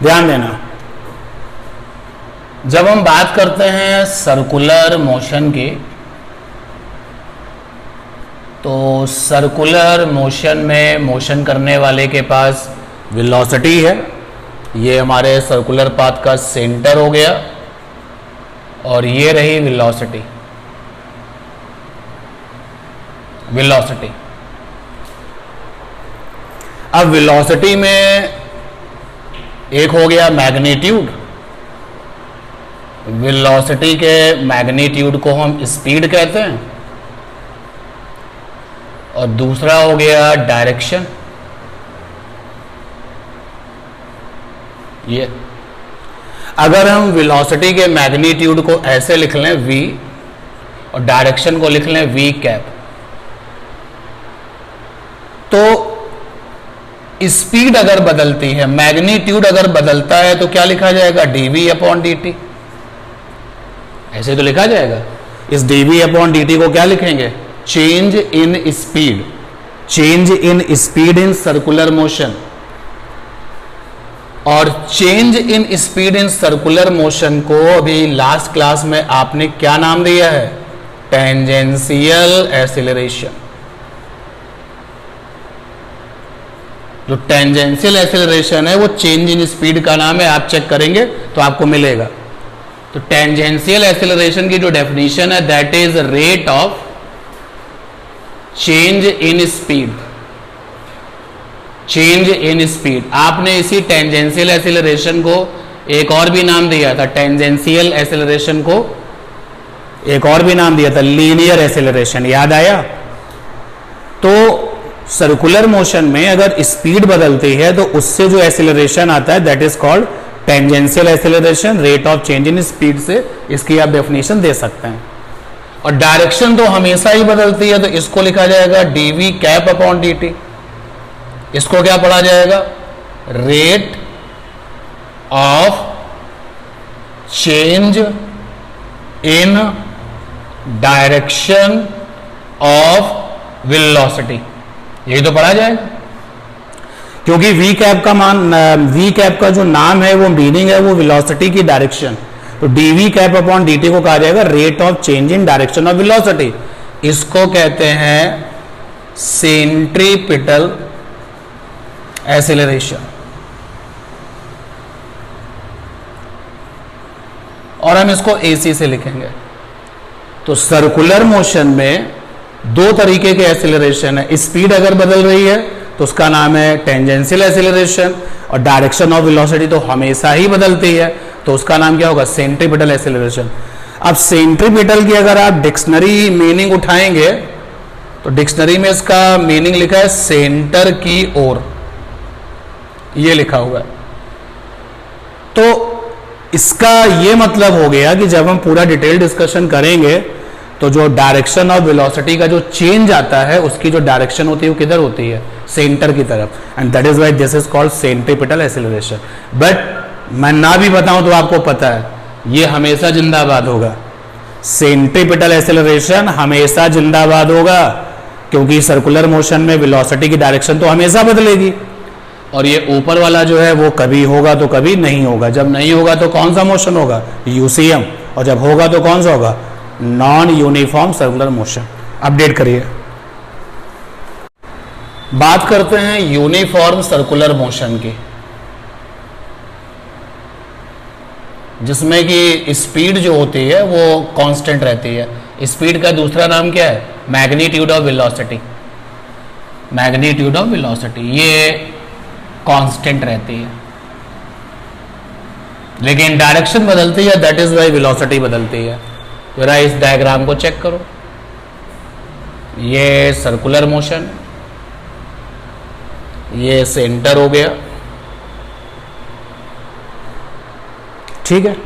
ध्यान देना, जब हम बात करते हैं सर्कुलर मोशन की, तो सर्कुलर मोशन में मोशन करने वाले के पास वेलोसिटी है, ये हमारे सर्कुलर पाथ का सेंटर हो गया, और ये रही वेलोसिटी। वेलोसिटी, अब वेलोसिटी में एक हो गया मैग्नीट्यूड, वेलोसिटी के मैग्नीट्यूड को हम स्पीड कहते हैं, और दूसरा हो गया डायरेक्शन। ये अगर हम वेलोसिटी के मैग्नीट्यूड को ऐसे लिख लें v, और डायरेक्शन को लिख लें v कैप, तो स्पीड अगर बदलती है, मैग्नीट्यूड अगर बदलता है, तो क्या लिखा जाएगा? dv upon dt। ऐसे तो लिखा जाएगा। इस dv अपॉन dt को क्या लिखेंगे? Change in speed, change in speed in circular motion. और change in speed in circular motion को अभी लास्ट क्लास में आपने क्या नाम दिया है? Tangential acceleration. जो टेंजेंशियल एक्सीलरेशन है वो चेंज इन स्पीड का नाम है, आप चेक करेंगे तो आपको मिलेगा। तो टेंजेंशियल एक्सीलरेशन की जो डेफिनेशन है, that is rate of change in speed, change in speed. आपने इसी टेंजेंशियल एक्सीलरेशन को एक और भी नाम दिया था, टेंजेंशियल एक्सीलरेशन को एक और भी नाम दिया था, लीनियर एक्सीलरेशन, याद आया? तो सर्कुलर मोशन में अगर स्पीड बदलती है तो उससे जो एक्सीलरेशन आता है, that is called tangential acceleration, rate of change in speed से इसकी आप डेफिनेशन दे सकते हैं। और डायरेक्शन तो हमेशा ही बदलती है, तो इसको लिखा जाएगा dv कैप अपॉन dt। इसको क्या पढ़ा जाएगा? Rate of change in direction of velocity, यही तो पढ़ा जाएगा। क्योंकि v कैप का मान, v कैप का जो नाम है, वो मीनिंग है वो वेलोसिटी की डायरेक्शन। तो dv कैप अपॉन dt को कहा जाएगा rate of change in direction of velocity. इसको कहते हैं सेंट्रीपिटल एक्सीलरेशन। और हम इसको AC से लिखेंगे। तो सर्कुलर मोशन में दो तरीके के एक्सीलरेशन है। स्पीड अगर बदल रही है तो उसका नाम है टेंजेंशियल एक्सीलरेशन, और डायरेक्शन ऑफ वेलोसिटी तो हमेशा ही बदलती है, तो उसका नाम क्या होगा? Centripetal acceleration. अब सेंट्रीपिटल की अगर आप डिक्शनरी मीनिंग उठाएंगे तो डिक्शनरी में इसका मीनिंग लिखा है सेंटर की ओर, ये लिखा हुआ है। तो इसका ये मतलब हो गया कि जब हम पूरा डिटेल डिस्कशन करेंगे तो जो डायरेक्शन ऑफ वेलोसिटी का जो चेंज आता है, उसकी जो डायरेक्शन होती है वो किधर होती है? सेंटर की तरफ। And that is why this is called centripetal acceleration. But मैं ना भी बताऊं तो आपको पता है ये हमेशा जिंदाबाद होगा। सेंट्रीपिटल एक्सीलरेशन हमेशा जिंदाबाद होगा, क्योंकि सर्कुलर मोशन में वेलोसिटी की डायरेक्शन तो हमेशा बदलेगी, और ये ऊपर वाला जो है वो कभी होगा तो कभी नहीं होगा। जब नहीं होगा तो कौन सा मोशन होगा? यूसीएम। और जब होगा तो कौन सा होगा? Non uniform circular motion. Update करिए। बात करते हैं यूनिफॉर्म सर्कुलर मोशन की, जिसमें कि स्पीड जो होती है वो कांस्टेंट रहती है। स्पीड का दूसरा नाम क्या है? Magnitude of velocity. Magnitude of velocity ये कांस्टेंट रहती है, लेकिन डायरेक्शन बदलती है, दैट इज वाई वेलोसिटी बदलती है। जरा इस डायग्राम को चेक करो, ये सर्कुलर मोशन, ये सेंटर हो गया, ठीक है।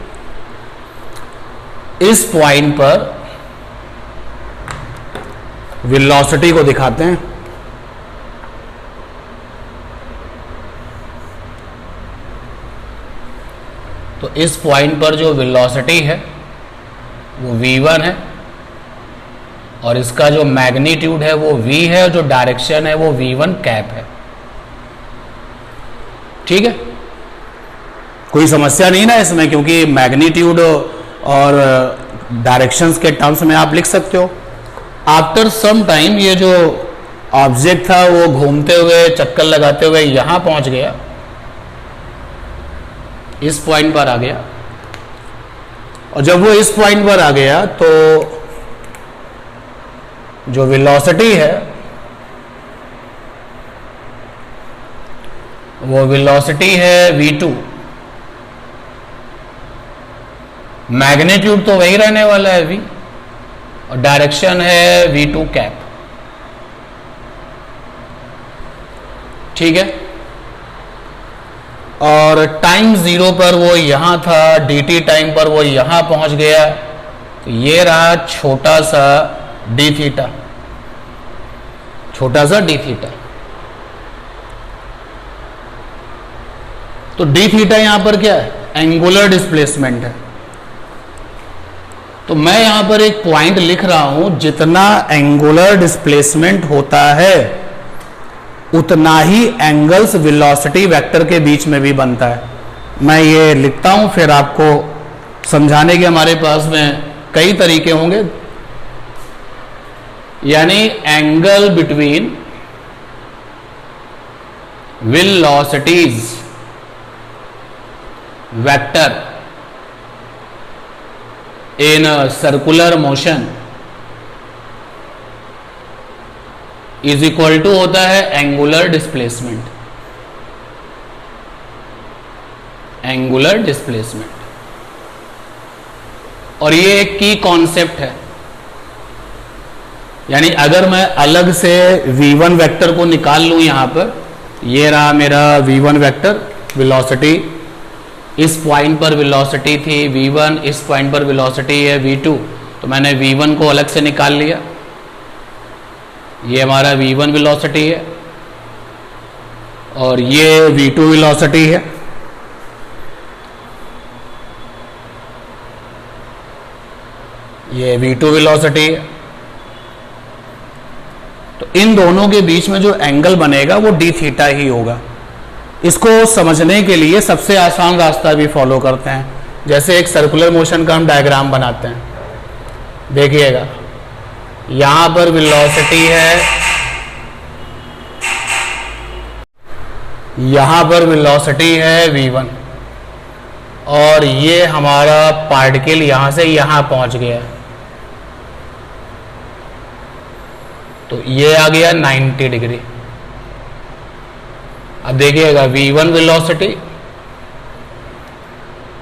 इस पॉइंट पर वेलोसिटी को दिखाते हैं। तो इस पॉइंट पर जो वेलोसिटी है वो v1 है, और इसका जो मैग्नीट्यूड है वो v है, और जो डायरेक्शन है वो v1 कैप है, ठीक है। कोई समस्या नहीं ना इसमें, क्योंकि मैग्नीट्यूड और डायरेक्शंस के टर्म्स में आप लिख सकते हो। आफ्टर सम टाइम ये जो ऑब्जेक्ट था वो घूमते हुए चक्कर लगाते हुए यहां पहुंच गया, इस पॉइंट पर आ गया, और जब वो इस पॉइंट पर आ गया तो जो वेलोसिटी है वो वेलोसिटी है v2, मैग्नीट्यूड तो वही रहने वाला है v, और डायरेक्शन है v2 कैप। ठीक है, और टाइम 0 पर वो यहां था, dt टाइम पर वो यहां पहुंच गया, तो ये रहा छोटा सा d थीटा, छोटा सा d थीटा। तो d थीटा यहां पर क्या है? एंगुलर डिस्प्लेसमेंट है। तो मैं यहां पर एक पॉइंट लिख रहा हूं, जितना एंगुलर डिस्प्लेसमेंट होता है उतना ही एंगल्स वेलोसिटी वेक्टर के बीच में भी बनता है। मैं ये लिखता हूं, फिर आपको समझाने के हमारे पास में कई तरीके होंगे। यानी angle between velocities vector in a circular motion is equal to होता है एंगुलर डिस्प्लेसमेंट, एंगुलर डिस्प्लेसमेंट। और ये एक की कॉन्सेप्ट है, यानी अगर मैं अलग से v1 वेक्टर को निकाल लूं, यहां पर ये रहा मेरा v1 वेक्टर, वेलोसिटी इस पॉइंट पर वेलोसिटी थी v1, इस पॉइंट पर वेलोसिटी है v2, तो मैंने v1 को अलग से निकाल लिया, ये हमारा v1 वेलोसिटी है और ये v2 वेलोसिटी है। ये v2 वेलोसिटी है। तो इन दोनों के बीच में जो एंगल बनेगा वो d थीटा ही होगा। इसको समझने के लिए सबसे आसान रास्ता भी फॉलो करते हैं, जैसे एक सर्कुलर मोशन का हम डायग्राम बनाते हैं। देखिएगा, यहां पर वेलोसिटी है, यहां पर वेलोसिटी है v1, और ये हमारा पार्टिकल यहां से यहां पहुंच गया, तो ये आ गया 90 डिग्री। अब देखिएगा v1 वेलोसिटी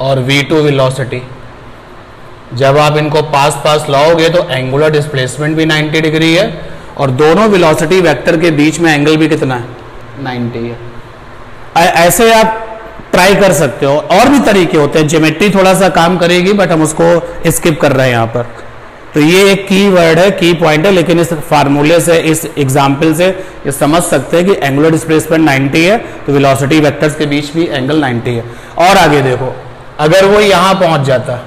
और v2 वेलोसिटी, जब आप इनको पास पास लाओगे तो एंगुलर डिस्प्लेसमेंट भी 90 डिग्री है और दोनों वेलोसिटी वेक्टर के बीच में एंगल भी कितना है? 90 है। ऐसे आप ट्राई कर सकते हो। और भी तरीके होते हैं, ज्योमेट्री थोड़ा सा काम करेगी बट हम उसको स्किप कर रहे हैं यहाँ पर। तो ये एक की वर्ड है, की पॉइंट है, लेकिन इस फार्मूले से, इस एग्जाम्पल से ये समझ सकते हैं कि एंगुलर डिस्प्लेसमेंट 90 है तो वेलोसिटी वेक्टर्स के बीच भी एंगल 90 है। और आगे देखो, अगर वो यहां पहुंच जाता,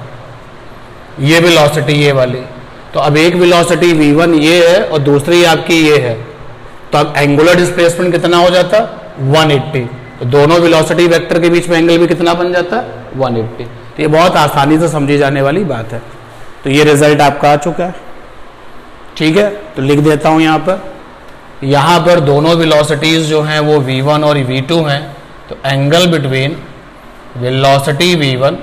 ये वेलोसिटी ये वाली, तो अब एक वेलोसिटी v1 ये है और दूसरी आपकी ये है, तो अब एंगुलर डिस्प्लेसमेंट कितना हो जाता? 180। तो दोनों वेलोसिटी वेक्टर के बीच में एंगल भी कितना बन जाता? 180। तो ये बहुत आसानी से समझी जाने वाली बात है। तो ये रिजल्ट आपका आ चुका है। ठीक है, तो लिख देता हूं यहां पर दोनों वेलोसिटीज जो हैं वो v1 और v2 हैं, तो angle between velocity v1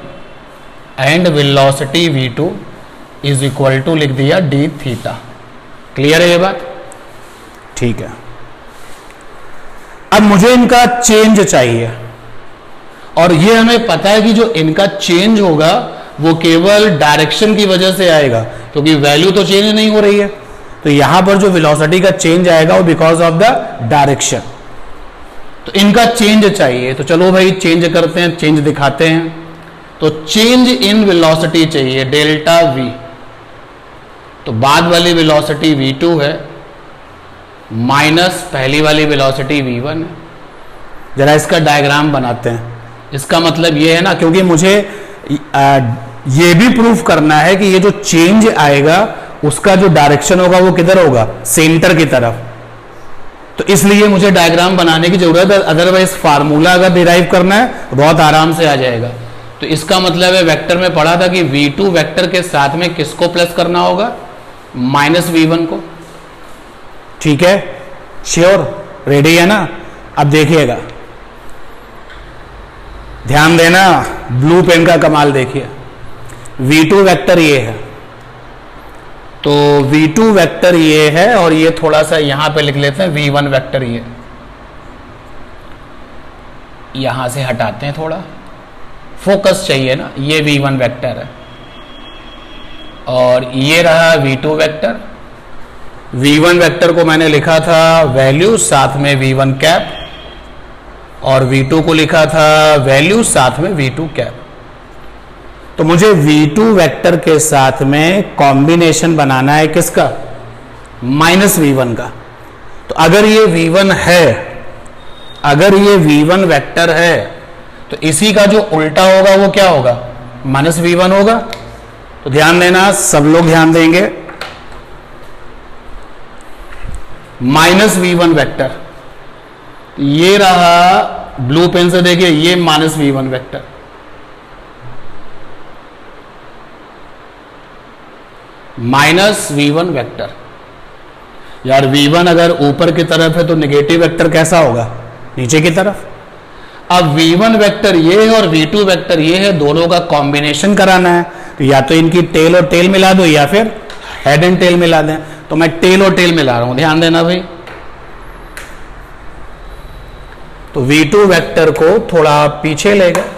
and velocity v2 is equal to, लिख दिया d थीटा। क्लियर है ये बात? ठीक है। अब मुझे इनका चेंज चाहिए, और ये हमें पता है कि जो इनका चेंज होगा वो केवल डायरेक्शन की वजह से आएगा, क्योंकि वैल्यू तो चेंज नहीं हो रही है। तो यहां पर जो वेलोसिटी का चेंज आएगा वो बिकॉज ऑफ द डायरेक्शन। तो इनका चेंज चाहिए, तो चलो भाई चेंज करते हैं, चेंज दिखाते हैं। तो चेंज इन वेलोसिटी चाहिए, डेल्टा v। तो बाद वाली वेलोसिटी v2 है माइनस पहली वाली वेलोसिटी v1 है। जरा इसका डायग्राम बनाते हैं। इसका मतलब ये है ना, क्योंकि मुझे ये भी प्रूफ करना है कि ये जो चेंज आएगा उसका जो डायरेक्शन होगा वो किधर होगा? सेंटर की तरफ। तो इसलिए मुझे डायग्राम बनाने की जरूरत है, अदरवाइज फार्मूला अगर डिराइव करना है बहुत आराम से आ जाएगा। तो इसका मतलब है वेक्टर में पढ़ा था कि v2 वेक्टर के साथ में किसको प्लस करना होगा, -v1 को। ठीक है, श्योर, रेडी है ना? अब देखिएगा, ध्यान देना, ब्लू पेन का कमाल देखिए। v2 वेक्टर ये है, तो v2 वेक्टर ये है और ये थोड़ा सा यहां पे लिख लेते हैं v1 वेक्टर ये, यहां से हटाते हैं, थोड़ा फोकस चाहिए ना। ये v1 वेक्टर है और ये रहा v2 वेक्टर। v1 वेक्टर को मैंने लिखा था वैल्यू साथ में v1 कैप और v2 को लिखा था वैल्यू साथ में v2 कैप। तो मुझे v2 वेक्टर के साथ में कॉम्बिनेशन बनाना है किसका, -v1 का। तो अगर ये v1 है, अगर ये v1 वेक्टर है, तो इसी का जो उल्टा होगा वो क्या होगा, -v1 होगा। तो ध्यान देना, सब लोग ध्यान देंगे, -v1 वेक्टर, ये रहा ब्लू पेन से देखिए, ये -v1 वेक्टर, -v1 वेक्टर। यार v1 अगर ऊपर की तरफ है तो नेगेटिव वेक्टर कैसा होगा, नीचे की तरफ। अब v1 वेक्टर ये है और v2 वेक्टर ये है, दोनों का कॉम्बिनेशन कराना है, तो या तो इनकी टेल और टेल मिला दो या फिर हेड एंड टेल मिला दें। तो मैं टेल और टेल मिला रहा हूं, ध्यान देना भाई। तो v2 वेक्टर को थोड़ा पीछे ले गए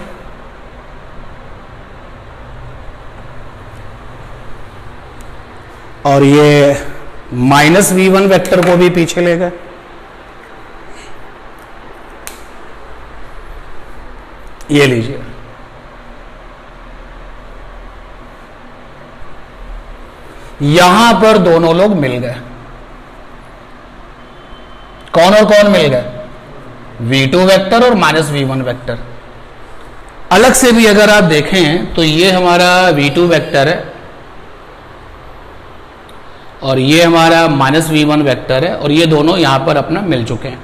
और ये -v1 वेक्टर को भी पीछे ले गए। ये लीजिए, यहां पर दोनों लोग मिल गए। कौन और कौन मिल गए, v2 वेक्टर और -v1 वेक्टर। अलग से भी अगर आप देखें तो ये हमारा v2 वेक्टर है और ये हमारा -v1 वेक्टर है और ये दोनों यहां पर अपना मिल चुके हैं।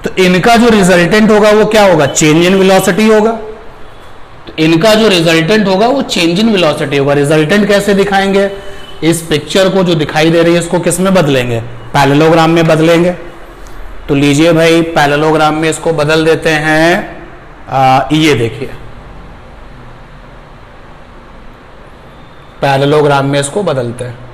तो इनका जो रिजल्टेंट होगा वो क्या होगा, चेंज इन वेलोसिटी होगा। तो इनका जो रिजल्टेंट होगा वो चेंज इन वेलोसिटी होगा। रिजल्टेंट कैसे दिखाएंगे, इस पिक्चर को जो दिखाई दे रही है इसको किस में बदलेंगे, पैरेललोग्राम में बदलेंगे। तो लीजिए भाई, पैरेललोग्राम में इसको बदल देते हैं। ये देखिए, पैरेललोग्राम में इसको बदलते हैं।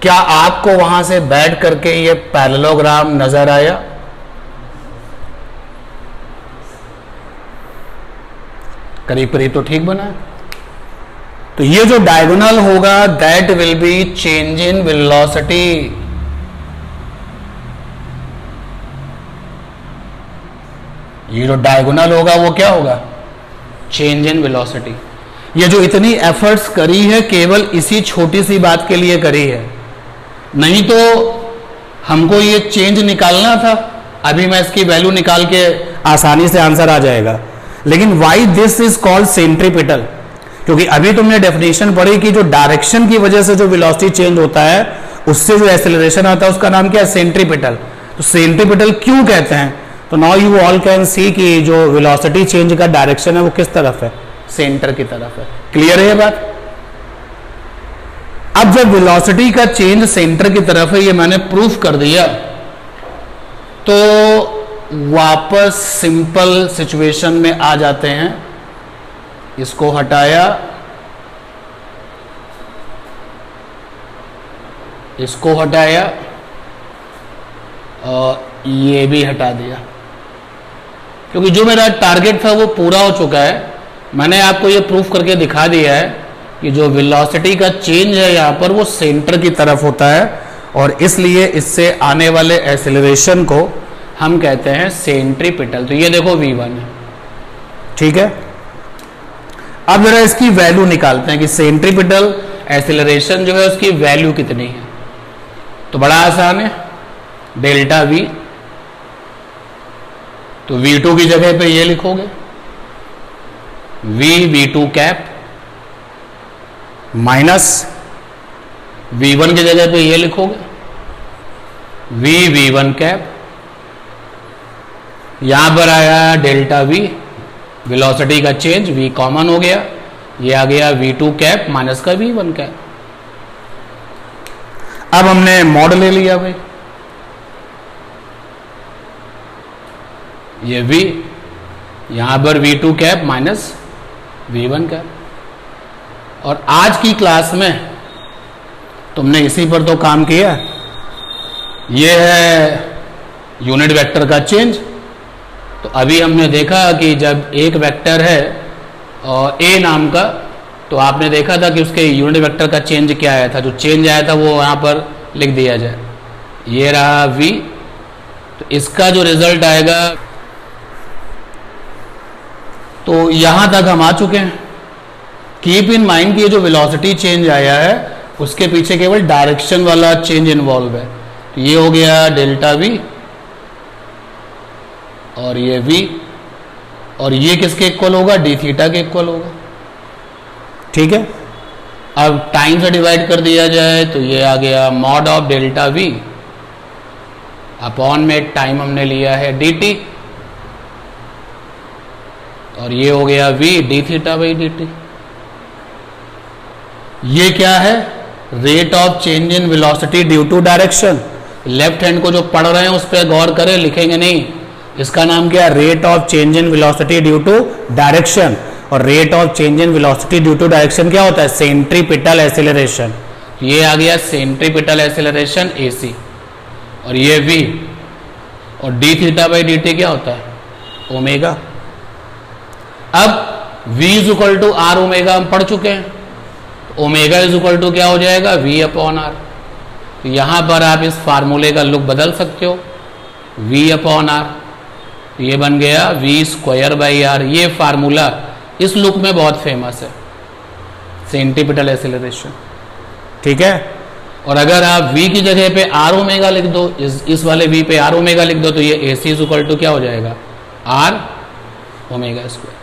क्या आपको वहां से बैठ करके ये पैरेललोग्राम नजर आया? करीब करीब तो ठीक बना है। तो ये जो डायगोनल होगा that will be change in velocity. ये जो डायगोनल होगा वो क्या होगा, चेंज इन वेलोसिटी। ये जो इतनी एफर्ट्स करी है केवल इसी छोटी सी बात के लिए करी है, नहीं तो हमको ये चेंज निकालना था। अभी मैं इसकी वैल्यू निकाल के आसानी से आंसर आ जाएगा। लेकिन why this is called centripetal, क्योंकि अभी तुमने डेफिनेशन पढ़ी कि जो डायरेक्शन की वजह से जो वेलोसिटी चेंज होता है उससे जो एक्सेलरेशन आता है उसका नाम क्या है, सेंट्रीपिटल। तो सेंट्रीपिटल क्यों कहते हैं, तो now you all can see कि जो वेलोसिटी चेंज का डायरेक्शन है वो किस तरफ है, सेंटर की तरफ है। क्लियर है ये बात? अब जब वेलोसिटी का चेंज सेंटर की तरफ है, ये मैंने प्रूफ कर दिया, तो वापस सिंपल सिचुएशन में आ जाते हैं। इसको हटाया, इसको हटाया और ये भी हटा दिया, क्योंकि जो मेरा टारगेट था वो पूरा हो चुका है। मैंने आपको ये प्रूफ करके दिखा दिया है कि जो वेलोसिटी का चेंज है यहाँ पर वो सेंटर की तरफ होता है और इसलिए इससे आने वाले एक्सेलरेशन को हम कहते हैं सेंट्रीपिटल। तो ये देखो v1 है, ठीक है। अब जरा इसकी वैल्यू निकालते हैं कि सेंट्रीपिटल एक्सेलरेशन जो है उसकी वैल्यू कितनी है। तो बड़ा आसान है, डेल्टा v। तो v2 की जगह पे ये लिखोगे v2 कैप माइनस v1 की जगह पे ये लिखोगे v1 कैप, यहां पर आया डेल्टा v, वेलोसिटी का चेंज, v कॉमन हो गया, ये आ गया v2 कैप माइनस का v1 कैप। अब हमने मॉड ले लिया भाई, ये v, यहां पर v2 cap minus v1 cap. और आज की क्लास में तुमने इसी पर तो काम किया, ये है यूनिट वेक्टर का चेंज। तो अभी हमने देखा कि जब एक वेक्टर है और a नाम का, तो आपने देखा था कि उसके यूनिट वेक्टर का चेंज क्या आया था, जो चेंज आया था वो यहां पर लिख दिया जाए, ये रहा v। तो इसका जो रिजल्ट आएगा, तो यहां तक हम आ चुके हैं। कीप इन माइंड कि ये जो वेलोसिटी चेंज आया है उसके पीछे केवल डायरेक्शन वाला चेंज इन्वॉल्व है। तो ये हो गया डेल्टा v और ये v, और ये किसके इक्वल होगा, डी थीटा के इक्वल होगा। ठीक है, अब टाइम से डिवाइड कर दिया जाए तो ये आ गया mod of delta v upon में टाइम हमने लिया है dt, और ये हो गया v D theta by dt। ये क्या है, rate of change in velocity due to direction. Left hand को जो पढ़ रहे हैं उस पर गौर करें, लिखेंगे नहीं। इसका नाम क्या है, rate of change in velocity due to direction. और rate of change in velocity due to direction क्या होता है, सेंट्रीपिटल एक्सीलरेशन। ये आ गया सेंट्रीपिटल एक्सीलरेशन ac, और ये v, और D theta by D T क्या होता है, ओमेगा। अब v is equal to R omega हम पढ़ चुके हैं, तो ओमेगा इज इक्वल टू क्या हो जाएगा, v अपॉन आर। तो यहां पर आप इस फार्मूले का लुक बदल सकते हो, v अपॉन आर, ये बन गया v स्क्वायर बाई आर। ये फार्मूला इस लुक में बहुत फेमस है, सेंट्रीपिटल एक्सीलरेशन। ठीक है, और अगर आप v की जगह पे आर ओमेगा लिख दो, इस वाले v पे आर ओमेगा लिख दो, तो ये ac इज इक्वल टू क्या हो जाएगा, आर ओमेगा स्क्वायर।